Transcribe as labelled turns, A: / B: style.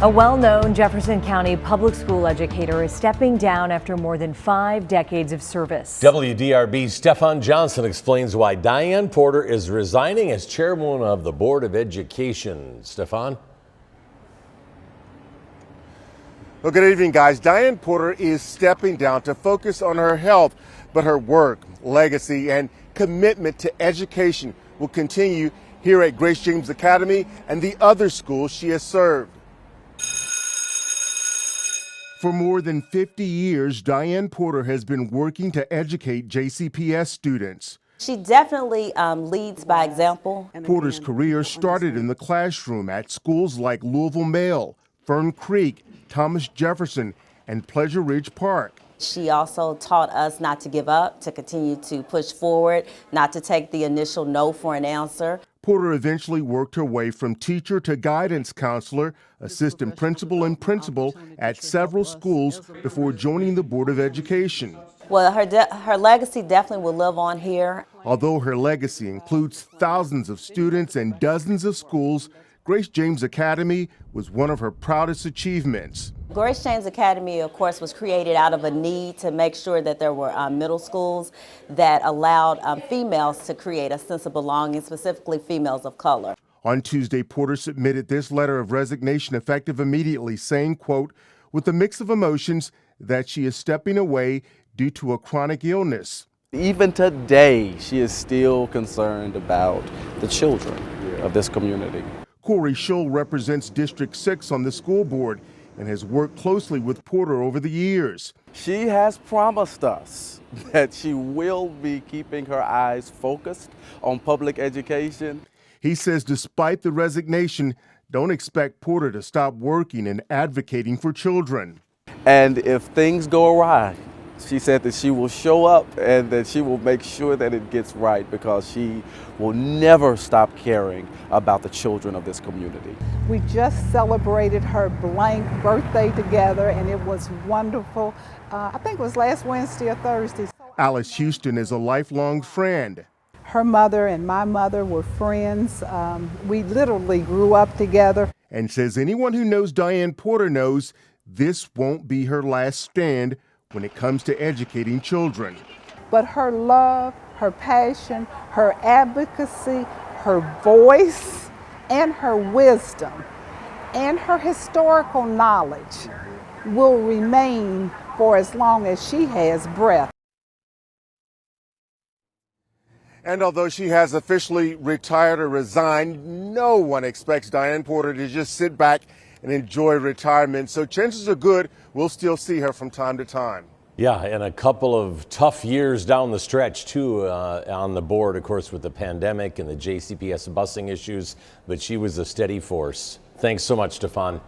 A: A well-known Jefferson County public school educator is stepping down after more than 5 decades of service.
B: WDRB's Stefan Johnson explains why Diane Porter is resigning as chairwoman of the Board of Education. Stefan?
C: Well, good evening, guys. Diane Porter is stepping down to focus on her health, but her work, legacy, and commitment to education will continue here at Grace James Academy and the other schools she has served. For more than 50 years, Diane Porter has been working to educate JCPS students.
D: She definitely leads by example.
C: Porter's career started in the classroom at schools like Louisville Male, Fern Creek, Thomas Jefferson, and Pleasure Ridge Park.
D: She also taught us not to give up, to continue to push forward, not to take the initial no for an answer.
C: Porter eventually worked her way from teacher to guidance counselor, assistant principal, and principal at several schools before joining the Board of Education.
D: Well, her legacy definitely will live on here.
C: Although her legacy includes thousands of students and dozens of schools, Grace James Academy was one of her proudest achievements.
D: Grace James Academy, of course, was created out of a need to make sure that there were middle schools that allowed females to create a sense of belonging, specifically females of color.
C: On Tuesday, Porter submitted this letter of resignation effective immediately, saying, quote, with a mix of emotions that she is stepping away due to a chronic illness.
E: Even today, she is still concerned about the children of this community.
C: Corey Shull represents District 6 on the school board and has worked closely with Porter over the years.
E: She has promised us that she will be keeping her eyes focused on public education.
C: He says despite the resignation, don't expect Porter to stop working and advocating for children.
E: And if things go awry, she said that she will show up and that she will make sure that it gets right, because she will never stop caring about the children of this community.
F: We just celebrated her blank birthday together, and it was wonderful. I think it was last Wednesday or Thursday.
C: Alice Houston is a lifelong friend.
F: Her mother and my mother were friends. We literally grew up together.
C: And says anyone who knows Diane Porter knows this won't be her last stand when it comes to educating children.
F: But her love, her passion, her advocacy, her voice, and her wisdom, and her historical knowledge will remain for as long as she has breath.
C: And although she has officially retired or resigned, no one expects Diane Porter to just sit back and enjoy retirement. So chances are good we'll still see her from time to time.
B: Yeah, and a couple of tough years down the stretch, too, on the board, of course, with the pandemic and the JCPS busing issues. But she was a steady force. Thanks so much, Stefan.